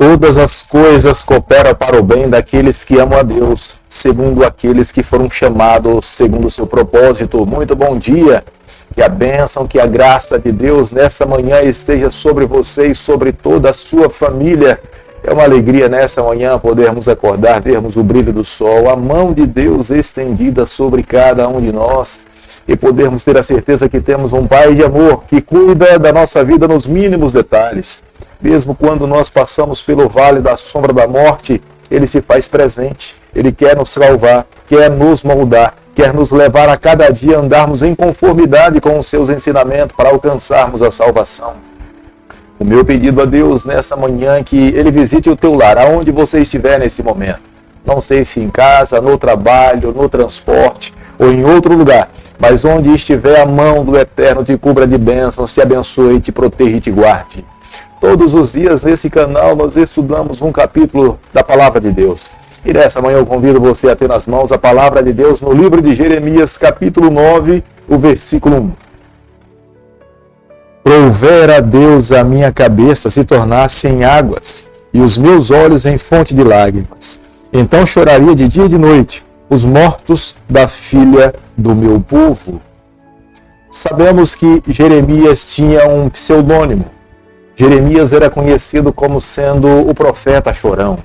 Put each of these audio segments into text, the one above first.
todas as coisas cooperam para o bem daqueles que amam a Deus, segundo aqueles que foram chamados segundo o seu propósito. Muito bom dia, que a bênção, que a graça de Deus nessa manhã esteja sobre você e sobre toda a sua família. É uma alegria nessa manhã podermos acordar, vermos o brilho do sol, a mão de Deus estendida sobre cada um de nós e podermos ter a certeza que temos um Pai de amor que cuida da nossa vida nos mínimos detalhes. Mesmo quando nós passamos pelo vale da sombra da morte, Ele se faz presente. Ele quer nos salvar, quer nos moldar, quer nos levar a cada dia a andarmos em conformidade com os seus ensinamentos para alcançarmos a salvação. O meu pedido a Deus nessa manhã é que Ele visite o teu lar, aonde você estiver nesse momento. Não sei se em casa, no trabalho, no transporte ou em outro lugar, mas onde estiver a mão do Eterno te cubra de bênçãos, te abençoe, te proteja e te guarde. Todos os dias nesse canal nós estudamos um capítulo da Palavra de Deus. E nessa manhã eu convido você a ter nas mãos a Palavra de Deus no livro de Jeremias, capítulo 9, o versículo 1. Provera a Deus a minha cabeça se tornasse em águas, e os meus olhos em fonte de lágrimas. Então choraria de dia e de noite os mortos da filha do meu povo. Sabemos que Jeremias tinha um pseudônimo. Jeremias era conhecido como sendo o profeta chorão.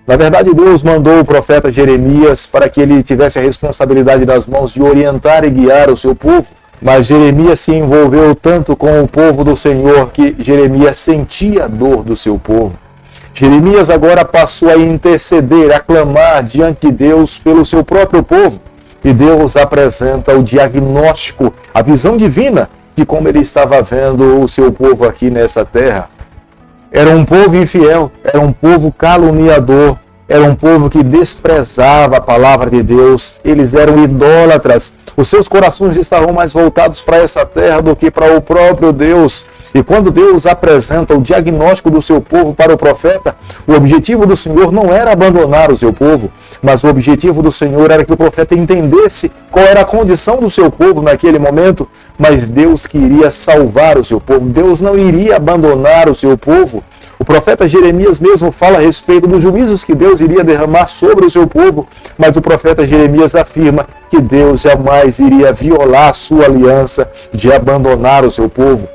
Na verdade, Deus mandou o profeta Jeremias para que ele tivesse a responsabilidade nas mãos de orientar e guiar o seu povo. Mas Jeremias se envolveu tanto com o povo do Senhor que Jeremias sentia a dor do seu povo. Jeremias agora passou a interceder, a clamar diante de Deus pelo seu próprio povo. E Deus apresenta o diagnóstico, a visão divina de como ele estava vendo o seu povo aqui nessa terra. Era um povo infiel, era um povo caluniador, era um povo que desprezava a palavra de Deus, eles eram idólatras, os seus corações estavam mais voltados para essa terra do que para o próprio Deus. E quando Deus apresenta o diagnóstico do seu povo para o profeta, o objetivo do Senhor não era abandonar o seu povo, mas o objetivo do Senhor era que o profeta entendesse qual era a condição do seu povo naquele momento, mas Deus queria salvar o seu povo, Deus não iria abandonar o seu povo. O profeta Jeremias mesmo fala a respeito dos juízos que Deus iria derramar sobre o seu povo, mas o profeta Jeremias afirma que Deus jamais iria violar a sua aliança de abandonar o seu povo.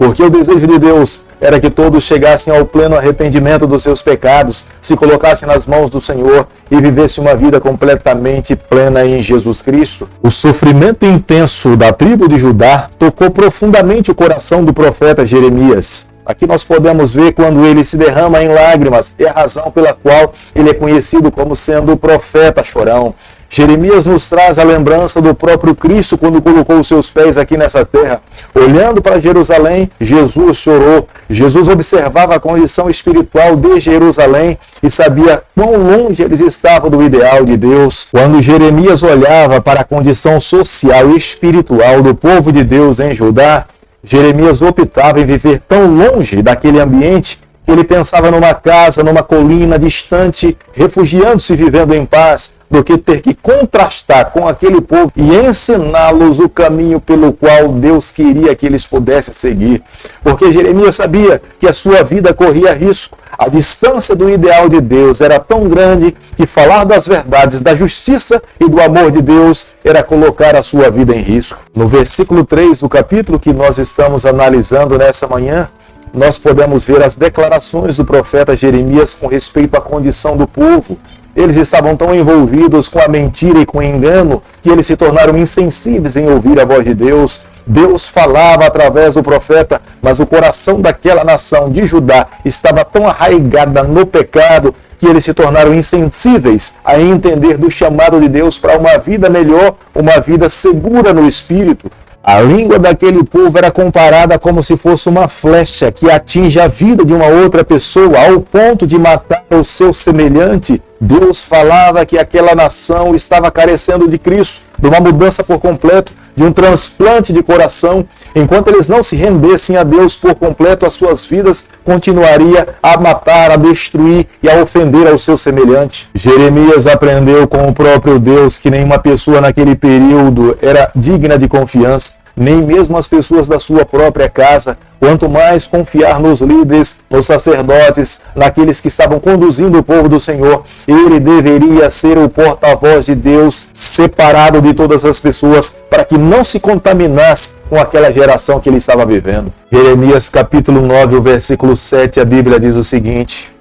Porque o desejo de Deus era que todos chegassem ao pleno arrependimento dos seus pecados, se colocassem nas mãos do Senhor e vivessem uma vida completamente plena em Jesus Cristo. O sofrimento intenso da tribo de Judá tocou profundamente o coração do profeta Jeremias. Aqui nós podemos ver quando ele se derrama em lágrimas, é a razão pela qual ele é conhecido como sendo o profeta chorão. Jeremias nos traz a lembrança do próprio Cristo quando colocou os seus pés aqui nessa terra. Olhando para Jerusalém, Jesus chorou. Jesus observava a condição espiritual de Jerusalém e sabia quão longe eles estavam do ideal de Deus. Quando Jeremias olhava para a condição social e espiritual do povo de Deus em Judá, Jeremias optava em viver tão longe daquele ambiente que ele pensava numa casa, numa colina distante, refugiando-se e vivendo em paz, do que ter que contrastar com aquele povo e ensiná-los o caminho pelo qual Deus queria que eles pudessem seguir. Porque Jeremias sabia que a sua vida corria risco. A distância do ideal de Deus era tão grande que falar das verdades, da justiça e do amor de Deus era colocar a sua vida em risco. No versículo 3 do capítulo que nós estamos analisando nessa manhã, nós podemos ver as declarações do profeta Jeremias com respeito à condição do povo. Eles estavam tão envolvidos com a mentira e com o engano que eles se tornaram insensíveis em ouvir a voz de Deus. Deus falava através do profeta, mas o coração daquela nação de Judá estava tão arraigado no pecado que eles se tornaram insensíveis a entender do chamado de Deus para uma vida melhor, uma vida segura no Espírito. A língua daquele povo era comparada como se fosse uma flecha que atinge a vida de uma outra pessoa ao ponto de matar o seu semelhante. Deus falava que aquela nação estava carecendo de Cristo, de uma mudança por completo, de um transplante de coração. Enquanto eles não se rendessem a Deus por completo, as suas vidas continuaria a matar, a destruir e a ofender ao seu semelhante. Jeremias aprendeu com o próprio Deus que nenhuma pessoa naquele período era digna de confiança. nem mesmo as pessoas da sua própria casa, quanto mais confiar nos líderes, nos sacerdotes, naqueles que estavam conduzindo o povo do Senhor. Ele deveria ser o porta-voz de Deus, separado de todas as pessoas, para que não se contaminasse com aquela geração que ele estava vivendo. Jeremias capítulo 9, o versículo 7, a Bíblia diz o seguinte: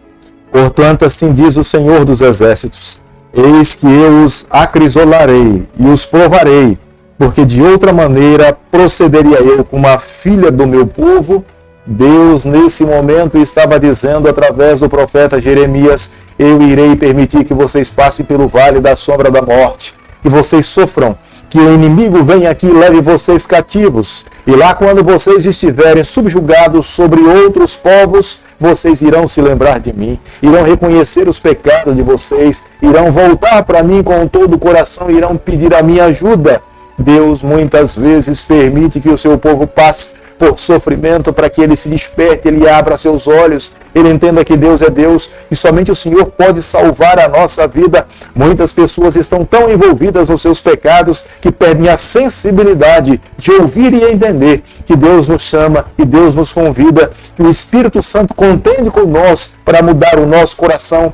portanto, assim diz o Senhor dos Exércitos, eis que eu os acrisolarei e os provarei, porque de outra maneira procederia eu com uma filha do meu povo. Deus, nesse momento, estava dizendo através do profeta Jeremias: eu irei permitir que vocês passem pelo vale da sombra da morte, que vocês sofram, que o inimigo venha aqui e leve vocês cativos. E lá, quando vocês estiverem subjugados sobre outros povos, vocês irão se lembrar de mim, irão reconhecer os pecados de vocês, irão voltar para mim com todo o coração, irão pedir a minha ajuda. Deus muitas vezes permite que o seu povo passe por sofrimento para que ele se desperte, ele abra seus olhos, ele entenda que Deus é Deus e somente o Senhor pode salvar a nossa vida. Muitas pessoas estão tão envolvidas nos seus pecados que perdem a sensibilidade de ouvir e entender que Deus nos chama e Deus nos convida, que o Espírito Santo contende com nós para mudar o nosso coração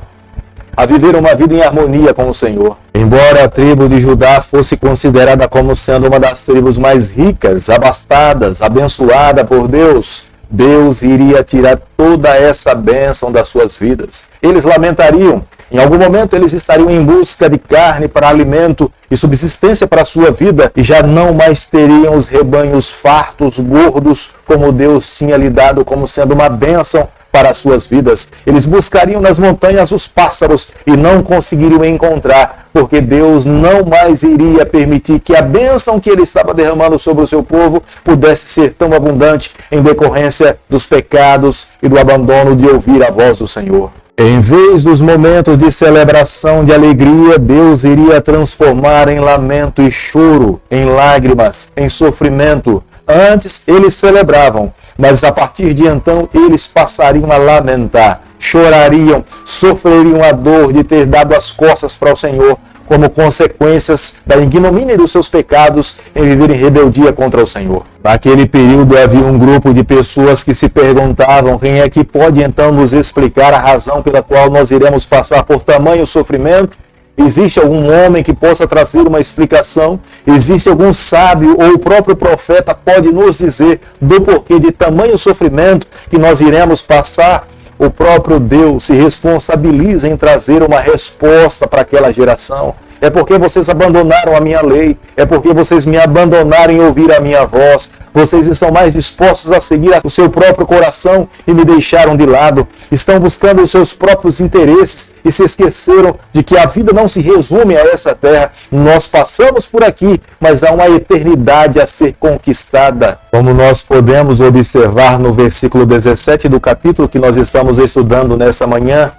a viver uma vida em harmonia com o Senhor. Embora a tribo de Judá fosse considerada como sendo uma das tribos mais ricas, abastadas, abençoada por Deus, Deus iria tirar toda essa bênção das suas vidas. Eles lamentariam. Em algum momento eles estariam em busca de carne para alimento e subsistência para a sua vida e já não mais teriam os rebanhos fartos, gordos, como Deus tinha lhe dado como sendo uma bênção para as suas vidas. Eles buscariam nas montanhas os pássaros e não conseguiriam encontrar, porque Deus não mais iria permitir que a bênção que ele estava derramando sobre o seu povo pudesse ser tão abundante em decorrência dos pecados e do abandono de ouvir a voz do Senhor. Em vez dos momentos de celebração, de alegria, Deus iria transformar em lamento e choro, em lágrimas, em sofrimento. Antes eles celebravam, mas a partir de então eles passariam a lamentar, chorariam, sofreriam a dor de ter dado as costas para o Senhor, como consequências da ignomínia dos seus pecados em viver em rebeldia contra o Senhor. Naquele período havia um grupo de pessoas que se perguntavam: quem é que pode então nos explicar a razão pela qual nós iremos passar por tamanho sofrimento? Existe algum homem que possa trazer uma explicação? Existe algum sábio ou o próprio profeta pode nos dizer do porquê de tamanho sofrimento que nós iremos passar? O próprio Deus se responsabiliza em trazer uma resposta para aquela geração. É porque vocês abandonaram a minha lei, é porque vocês me abandonaram em ouvir a minha voz. Vocês estão mais dispostos a seguir o seu próprio coração e me deixaram de lado. Estão buscando os seus próprios interesses e se esqueceram de que a vida não se resume a essa terra. Nós passamos por aqui, mas há uma eternidade a ser conquistada. Como nós podemos observar no versículo 17 do capítulo que nós estamos estudando nessa manhã,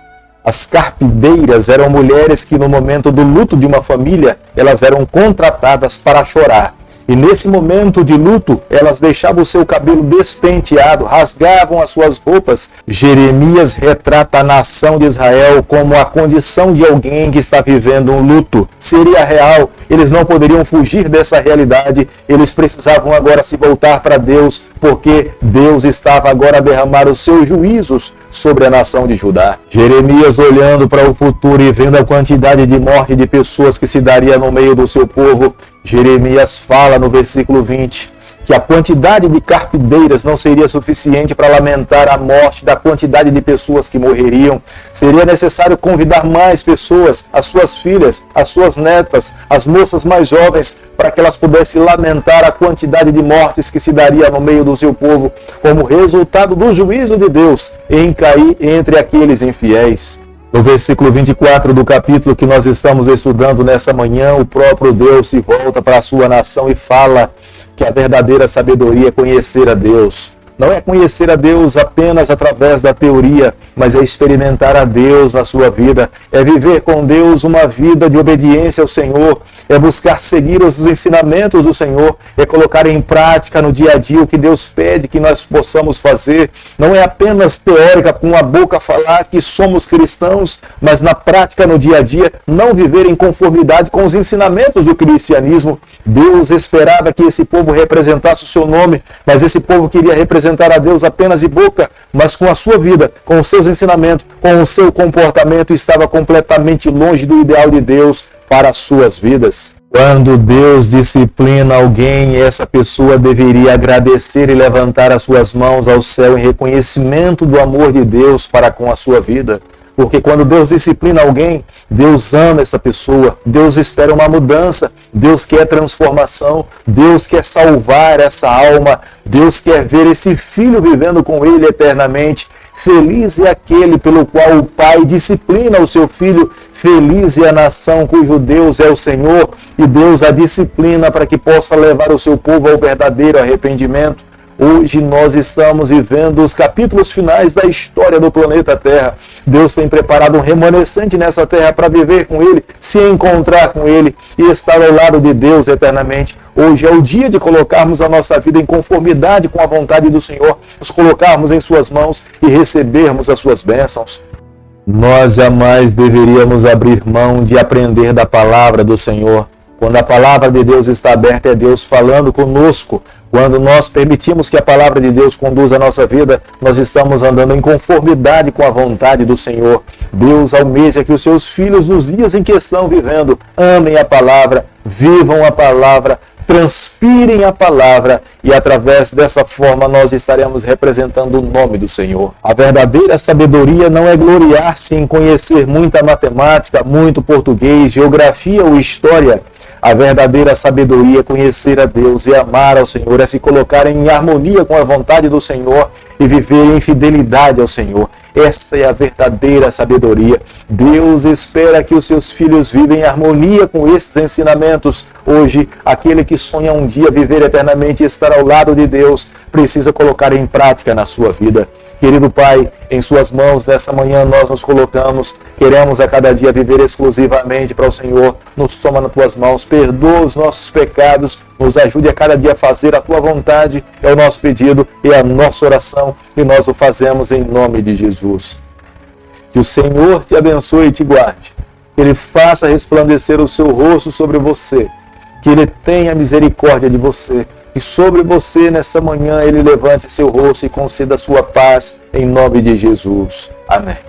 as carpideiras eram mulheres que no momento do luto de uma família, elas eram contratadas para chorar. E nesse momento de luto, elas deixavam o seu cabelo despenteado, rasgavam as suas roupas. Jeremias retrata a nação de Israel como a condição de alguém que está vivendo um luto. Seria real, eles não poderiam fugir dessa realidade, eles precisavam agora se voltar para Deus, porque Deus estava agora a derramar os seus juízos sobre a nação de Judá. Jeremias, olhando para o futuro e vendo a quantidade de morte de pessoas que se daria no meio do seu povo, Jeremias fala no versículo 20 que a quantidade de carpideiras não seria suficiente para lamentar a morte da quantidade de pessoas que morreriam. Seria necessário convidar mais pessoas, as suas filhas, as suas netas, as moças mais jovens, para que elas pudessem lamentar a quantidade de mortes que se daria no meio do seu povo, como resultado do juízo de Deus em cair entre aqueles infiéis. No versículo 24 do capítulo que nós estamos estudando nessa manhã, o próprio Deus se volta para a sua nação e fala que a verdadeira sabedoria é conhecer a Deus. não é conhecer a Deus apenas através da teoria, mas é experimentar a Deus na sua vida, é viver com Deus uma vida de obediência ao Senhor, é buscar seguir os ensinamentos do Senhor, é colocar em prática no dia a dia o que Deus pede que nós possamos fazer. Não é apenas teórica, com a boca falar que somos cristãos, mas na prática, no dia a dia, não viver em conformidade com os ensinamentos do cristianismo. Deus esperava que esse povo representasse o seu nome, mas esse povo queria representar a Deus apenas de boca, mas com a sua vida, com os seus ensinamentos, com o seu comportamento, estava completamente longe do ideal de Deus para as suas vidas. Quando Deus disciplina alguém, essa pessoa deveria agradecer e levantar as suas mãos ao céu em reconhecimento do amor de Deus para com a sua vida. Porque quando Deus disciplina alguém, Deus ama essa pessoa, Deus espera uma mudança, Deus quer transformação, Deus quer salvar essa alma, Deus quer ver esse filho vivendo com ele eternamente. Feliz é aquele pelo qual o Pai disciplina o seu filho, feliz é a nação cujo Deus é o Senhor, e Deus a disciplina para que possa levar o seu povo ao verdadeiro arrependimento. Hoje nós estamos vivendo os capítulos finais da história do planeta Terra. Deus tem preparado um remanescente nessa terra para viver com Ele, se encontrar com Ele e estar ao lado de Deus eternamente. Hoje é o dia de colocarmos a nossa vida em conformidade com a vontade do Senhor, nos colocarmos em suas mãos e recebermos as suas bênçãos. Nós jamais deveríamos abrir mão de aprender da palavra do Senhor. Quando a palavra de Deus está aberta, é Deus falando conosco. Quando nós permitimos que a palavra de Deus conduza a nossa vida, nós estamos andando em conformidade com a vontade do Senhor. Deus almeja que os seus filhos, nos dias em que estão vivendo, amem a palavra, vivam a palavra, transpirem a palavra, e através dessa forma nós estaremos representando o nome do Senhor. A verdadeira sabedoria não é gloriar-se em conhecer muita matemática, muito português, geografia ou história. A verdadeira sabedoria é conhecer a Deus e amar ao Senhor, é se colocar em harmonia com a vontade do Senhor e viver em fidelidade ao Senhor. Esta é a verdadeira sabedoria. Deus espera que os seus filhos vivem em harmonia com esses ensinamentos. Hoje, aquele que sonha um dia viver eternamente e estar ao lado de Deus, precisa colocar em prática na sua vida. Querido Pai, em suas mãos nessa manhã nós nos colocamos, queremos a cada dia viver exclusivamente para o Senhor. Nos toma nas tuas mãos, perdoa os nossos pecados, nos ajude a cada dia a fazer a tua vontade, é o nosso pedido, é a nossa oração, e nós o fazemos em nome de Jesus. Que o Senhor te abençoe e te guarde, que Ele faça resplandecer o seu rosto sobre você, que Ele tenha misericórdia de você, e sobre você nessa manhã Ele levante seu rosto e conceda a sua paz, em nome de Jesus. Amém.